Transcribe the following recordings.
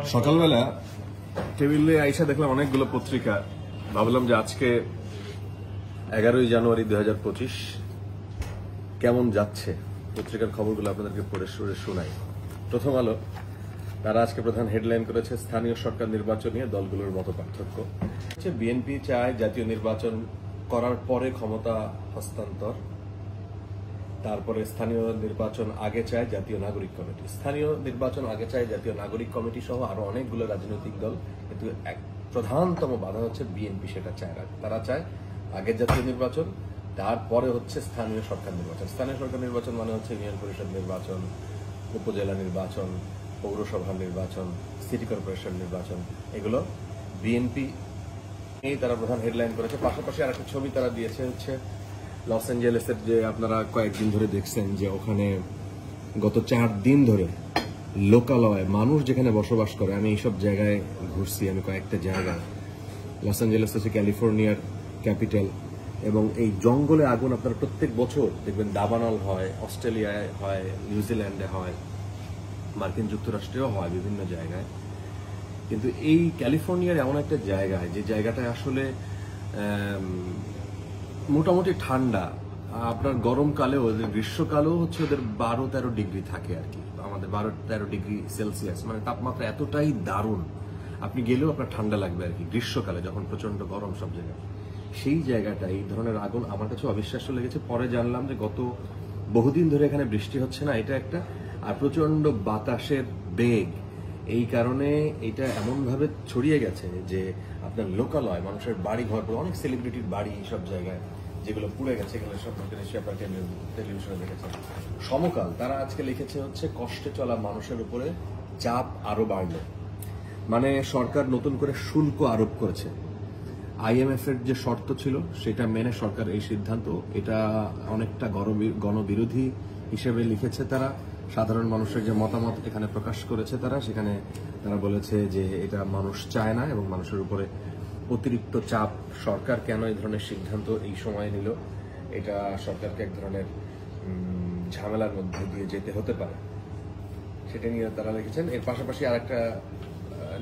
সকালবেলা টেবিলে আইসা দেখলাম অনেকগুলো পত্রিকা। ভাবলাম যে আজকে 11ই জানুয়ারি 2025 কেমন যাচ্ছে পত্রিকার খবরগুলো আপনাদেরকে পড়ে শোনাই। প্রথম আলো তারা আজকে প্রধান হেডলাইন করেছে স্থানীয় সরকার নির্বাচন নিয়ে দলগুলোর মত পার্থক্য। বিএনপি চায় জাতীয় নির্বাচন করার পরে ক্ষমতা হস্তান্তর, তারপরে স্থানীয় নির্বাচন আগে চায় জাতীয় নাগরিক কমিটি। স্থানীয় নির্বাচন আগে চায় জাতীয় নাগরিক কমিটি সহ আরো অনেকগুলো রাজনৈতিক দল, কিন্তু এক প্রধানতম বাধা হচ্ছে বিএনপি সেটা চায় না। তারা চায় আগে জাতীয় নির্বাচন, তারপরে হচ্ছে স্থানীয় সরকার নির্বাচন। স্থানীয় সরকার নির্বাচন মানে হচ্ছে ইউনিয়ন পরিষদ নির্বাচন, উপজেলা নির্বাচন, পৌরসভা নির্বাচন, সিটি কর্পোরেশন নির্বাচন, এগুলো বিএনপি এই তারা প্রধান হেডলাইন করেছে। পাশাপাশি আর একটা ছবি তারা দিয়েছে হচ্ছে লস অ্যাঞ্জেলেসের, যে আপনারা কয়েকদিন ধরে দেখছেন যে ওখানে গত 4 দিন ধরে লোকালয় মানুষ যেখানে বসবাস করে। আমি এইসব জায়গায় ঘুরছি, আমি কয়েকটা জায়গায়। লস অ্যাঞ্জেলেস হচ্ছে ক্যালিফোর্নিয়ার ক্যাপিটাল, এবং এই জঙ্গলে আগুন আপনারা প্রত্যেক বছর দেখবেন দাবানল হয়, অস্ট্রেলিয়ায় হয়, নিউজিল্যান্ডে হয়, মার্কিন যুক্তরাষ্ট্রেও হয়, বিভিন্ন জায়গায়। কিন্তু এই ক্যালিফোর্নিয়ার এমন একটা জায়গায়, যে জায়গাটায় আসলে মোটামুটি ঠান্ডা, আপনার গরমকালেও গ্রীষ্মকালেও হচ্ছে ওদের 12-13 ডিগ্রি থাকে আর কি। আমাদের 12-13 ডিগ্রি সেলসিয়াস, মানে তাপমাত্রা এতটাই দারুণ, আপনি গেলেও আপনার ঠান্ডা লাগবে আর কি গ্রীষ্মকালে, যখন প্রচন্ড গরম সব জায়গায়। সেই জায়গাটা এই ধরনের আগুন আমার কাছে অবিশ্বাস্য লেগেছে। পরে জানলাম যে গত বহুদিন ধরে এখানে বৃষ্টি হচ্ছে না, এটা একটা, আর প্রচন্ড বাতাসের বেগ, এই কারণে এটা এমনভাবে ছড়িয়ে গেছে যে আপনার লোকালয় মানুষের বাড়ি ঘর, অনেক সেলিব্রিটির বাড়ি সব জায়গায় যেগুলো পুড়ে গেছে, এগুলো সব নিশ্চয়ই আপনারা টেলিভিশনে দেখেছেন। সমকাল তারা আজকে লিখেছে হচ্ছে কষ্টে চলা মানুষের উপরে চাপ আরো বাড়ল, মানে সরকার নতুন করে শুল্ক আরোপ করেছে। IMF এর যে শর্ত ছিল সেটা মেনে সরকার এই সিদ্ধান্ত, এটা অনেকটা গণবিরোধী হিসেবে লিখেছে তারা। সাধারণ মানুষের যে মতামত এখানে প্রকাশ করেছে তারা, সেখানে তারা বলেছে যে এটা মানুষ চায় না, এবং মানুষের উপরে অতিরিক্ত চাপ, সরকার কেন এই ধরনের সিদ্ধান্ত এই সময় নিল, এটা সরকারকে এক ধরনের ঝামেলার মধ্যে দিয়ে যেতে হতে পারে, সেটা নিয়ে তারা লিখেছেন। এর পাশাপাশি আরেকটা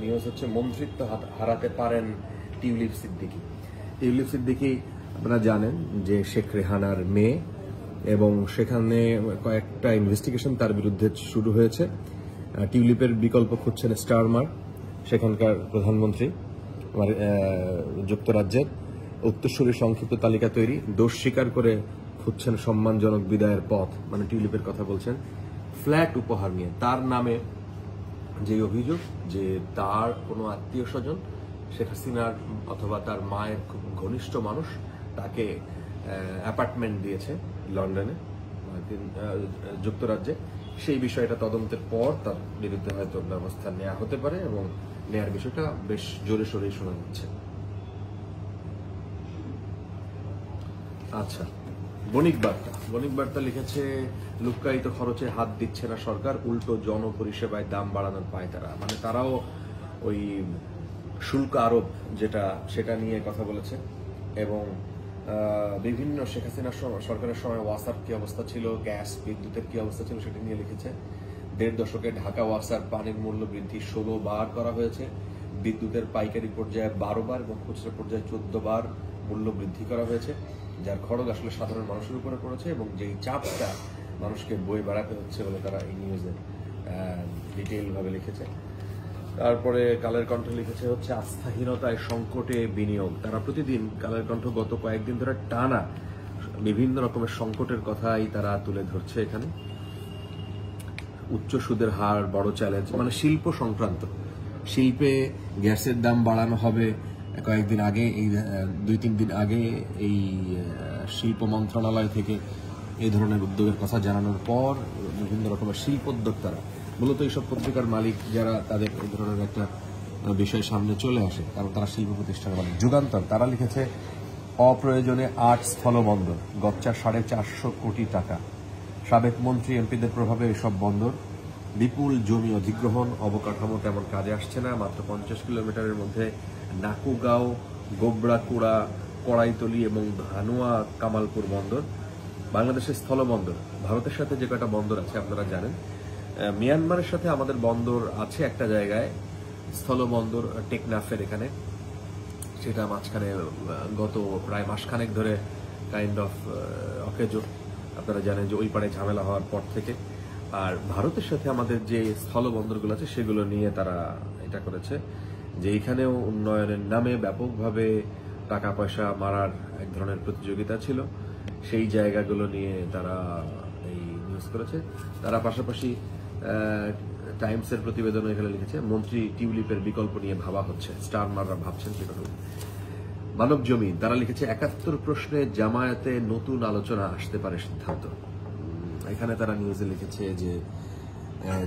নিউজ হচ্ছে মন্ত্রিত্ব হারাতে পারেন টিউলিপ সিদ্দিকী। টিউলিপ সিদ্দিকী আপনারা জানেন যে শেখ রেহানার মেয়ে, এবং সেখানে কয়েকটা ইনভেস্টিগেশন তার বিরুদ্ধে শুরু হয়েছে। টিউলিপের বিকল্প খুঁজছেন স্টারমার, সেখানকার প্রধানমন্ত্রী যুক্তরাজ্যের। উত্তরসূরি সংক্ষিপ্ত তালিকা তৈরি, দোষ স্বীকার করে খুঁজছেন সম্মানজনক বিদায়ের পথ, মানে টিউলিপের কথা বলছেন। ফ্ল্যাট উপহার নিয়ে তার নামে যে অভিযোগ যে তার কোনো আত্মীয় স্বজন শেখ হাসিনার অথবা তার মায়ের খুব ঘনিষ্ঠ মানুষ তাকে অ্যাপার্টমেন্ট দিয়েছে লন্ডনে, যুক্তরাজ্যে, সেই বিষয়টা তদন্তের পর তার বিরুদ্ধে হয়তো ব্যবস্থা নেওয়া হতে পারে, এবং নেয়ার বিষয়টা বেশ জোরে সোরেই শোনা যাচ্ছে। আচ্ছা, বণিক বার্তা লিখেছে লুক্কায়িত খরচে হাত দিচ্ছে না সরকার, উল্টো জনপরিষেবায় দাম বাড়ানোর পায় তারা, মানে তারাও ওই শুল্ক আরোপ যেটা সেটা নিয়ে কথা বলেছে। এবং বিভিন্ন শেখ হাসিনা সরকারের সময় ওয়াসার কি অবস্থা ছিল, গ্যাস বিদ্যুতের কি অবস্থা ছিল সেটা নিয়ে লিখেছে। 1.5 দশকে ঢাকা ওয়াসার পানির মূল্য বৃদ্ধি 16 বার করা হয়েছে, বিদ্যুতের পাইকারি পর্যায়ে 12 বার এবং খুচরা পর্যায়ে 14 বার মূল্য বৃদ্ধি করা হয়েছে, যার খরচ আসলে সাধারণ মানুষের উপরে পড়েছে, এবং যেই চাপটা মানুষকে বয়ে বেড়াতে হচ্ছে বলে তারা এই নিউজে ডিটেইল ভাবে লিখেছে। তারপরে কালের কণ্ঠ লিখেছে হচ্ছে আস্থাহীনতায় সংকটে বিনিয়োগ। তারা প্রতিদিন, কালের কণ্ঠ গত কয়েকদিন ধরে টানা বিভিন্ন রকমের সংকটের কথাই তারা তুলে ধরছে এখানে। উচ্চ সুদের হার বড় চ্যালেঞ্জ, মানে শিল্প সংক্রান্ত, শিল্পে গ্যাসের দাম বাড়ানো হবে। কয়েকদিন আগে, এই 2-3 দিন আগে এই শিল্প মন্ত্রণালয় থেকে এই ধরনের উদ্যোগের কথা জানানোর পর বিভিন্ন রকমের শিল্পোদ্যোক্তারা, মূলত এইসব পত্রিকার মালিক যারা, তাদের এই ধরনের একটা বিষয় সামনে চলে আসে, কারণ তারা শিল্প প্রতিষ্ঠানের মালিক। যুগান্তর তারা লিখেছে অপ্রয়োজনে 8 স্থলবন্দর, গচ্চা 450 কোটি টাকা, সাবেক মন্ত্রী এমপিদের প্রভাবে এসব বন্দর, বিপুল জমি অধিগ্রহণ, অবকাঠামো তেমন কাজে আসছে না। মাত্র 50 কিলোমিটারের মধ্যে নাকুগাঁও, গোবরাকুড়া, কড়াইতলি এবং ধানুয়া কামালপুর বন্দর। বাংলাদেশের স্থলবন্দর, ভারতের সাথে যে কয়টা বন্দর আছে আপনারা জানেন, মিয়ানমারের সাথে আমাদের বন্দর আছে একটা জায়গায়, স্থলবন্দর টেকনাফের এখানে, সেটা মাঝখানে গত প্রায় মাসখানেক ধরে কাইন্ড অফ অকেজো। আপনারা জানেন যে ওই পারে ঝামেলা হওয়ার পর থেকে। আর ভারতের সাথে আমাদের যে স্থলবন্দরগুলো আছে সেগুলো নিয়ে তারা এটা করেছে যে এইখানেও উন্নয়নের নামে ব্যাপকভাবে টাকা পয়সা মারার এক ধরনের প্রতিযোগিতা ছিল। সেই জায়গাগুলো নিয়ে তারা এই নিউজ করেছে। তারা পাশাপাশি টাইমসের প্রতিবেদনে এখানে লিখেছে, মন্ত্রী টিউলিপের বিকল্প নিয়ে ভাবা হচ্ছে, স্টার মাররা ভাবছেন সেটা। মানব জমিন তারা লিখেছে ৭১ প্রশ্নে জামায়াতে নতুন আলোচনা আসতে পারে সিদ্ধান্ত। এখানে তারা নিউজে লিখেছে যে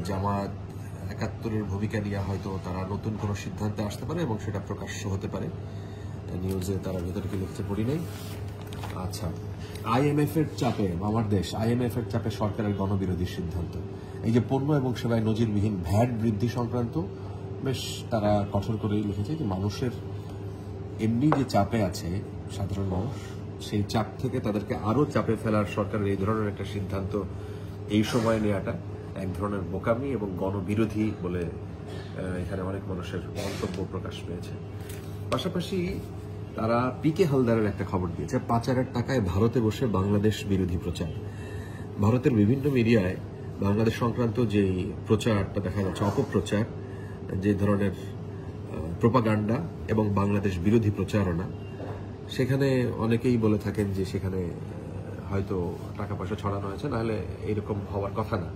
জামায়াত ৭১-এর ভূমিকা নিয়ে হয়তো তারা নতুন কোনো সিদ্ধান্তে আসতে পারে এবং সেটা প্রকাশ্য হতে পারে। নিউজে তারা ভেতরে কি লিখছে পড়ি নেই। আচ্ছা, আইএমএফ এর চাপে, আমার দেশ আইএমএফ এর চাপে সরকারের গণবিরোধী সিদ্ধান্ত। এই যে পণ্য এবং সেবায় নজিরবিহীন ভ্যাট বৃদ্ধি সংক্রান্ত বেশ তারা কঠোর করেই লিখেছে যে মানুষের এমনি যে চাপে আছে সাধারণ মানুষ, সেই চাপ থেকে তাদেরকে আরো চাপে ফেলার সরকারের এই ধরনের একটা সিদ্ধান্ত এই সময় নেওয়াটা এক ধরনের বোকামি এবং গণবিরোধী বলে এখানে অনেক মানুষের মন্তব্য প্রকাশ পেয়েছে। পাশাপাশি তারা পিকে হালদারের একটা খবর দিয়েছে, পাচারের টাকায় ভারতে বসে বাংলাদেশ বিরোধী প্রচার। ভারতের বিভিন্ন মিডিয়ায় বাংলাদেশ সংক্রান্ত যে প্রচারটা দেখা যাচ্ছে, অপপ্রচার, যে ধরনের প্রোপাগান্ডা এবং বাংলাদেশ বিরোধী প্রচারণা, সেখানে অনেকেই বলে থাকেন যে সেখানে হয়তো টাকা পয়সা ছড়ানো হয়েছে, নাহলে এরকম হওয়ার কথা না।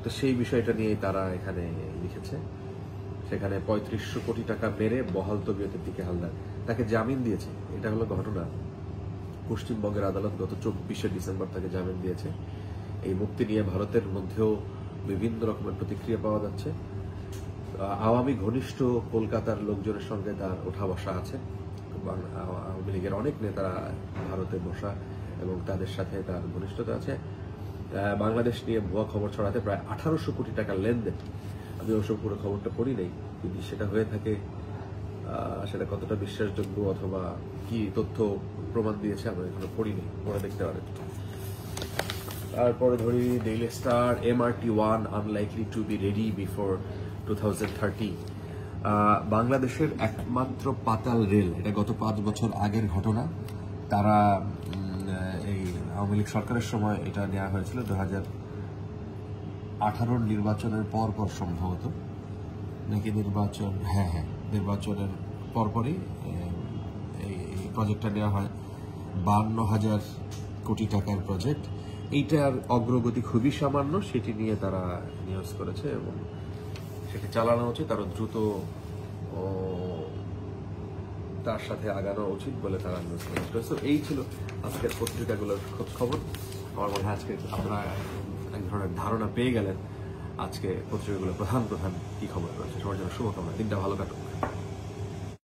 তো সেই বিষয়টা নিয়েই তারা এখানে লিখেছে। সেখানে ৩৫০০ কোটি টাকা মেরে বহাল তবিয়তের দিকে হালদার, তাকে জামিন দিয়েছে। এটা হলো ঘটনা। পশ্চিমবঙ্গের আদালত গত ২৪শে ডিসেম্বর তাকে জামিন দিয়েছে। এই মুক্তি নিয়ে ভারতের মধ্যেও বিভিন্ন রকমের প্রতিক্রিয়া পাওয়া যাচ্ছে। আওয়ামী ঘনিষ্ঠ কলকাতার লোকজনের সঙ্গে তার ওঠা বসা আছে। আওয়ামী লীগের অনেক নেতারা ভারতে বসা এবং তাদের সাথে তার ঘনিষ্ঠতা আছে। বাংলাদেশ নিয়ে ভুয়া খবর ছড়াতে প্রায় ১৮০০ কোটি টাকার লেনদেন। আমি ওসব পুরো খবরটা পড়ি নাই, যদি সেটা হয়ে থাকে সেটা কতটা বিশ্বাসযোগ্য অথবা কি তথ্য প্রমাণ দিয়েছে আমরা এখনো পড়িনি, পরে দেখতে পারেন। তারপরে ধরি daily star, MRT-1 unlikely to be ready before 2030। বাংলাদেশের একমাত্র পাতাল রেল, এটা গত ৫ বছর আগের ঘটনা। তারা এই আওয়ামী লীগ সরকারের সময় এটা নেওয়া হয়েছিল 2018 নির্বাচনের পর সম্ভবত, নাকি নির্বাচন, নির্বাচনের পরপরই এই প্রজেক্টটা নেওয়া হয়। ৫২,০০০ কোটি টাকার প্রজেক্ট। এইটার অগ্রগতি খুবই সামান্য, সেটি নিয়ে তারা নিউজ করেছে এবং সেটি চালানো উচিত, আরো দ্রুত তার সাথে আগানো উচিত বলে তারা নিউজ করেছে। এই ছিল আজকের পত্রিকাগুলোর খোঁজ খবর। আমার মনে হয় আজকে আপনারা এক ধরনের ধারণা পেয়ে গেলেন আজকে পত্রিকাগুলোর প্রধান কি খবর রয়েছে। সবার জন্য শুভকামনা, দিনটা ভালো কাটুক।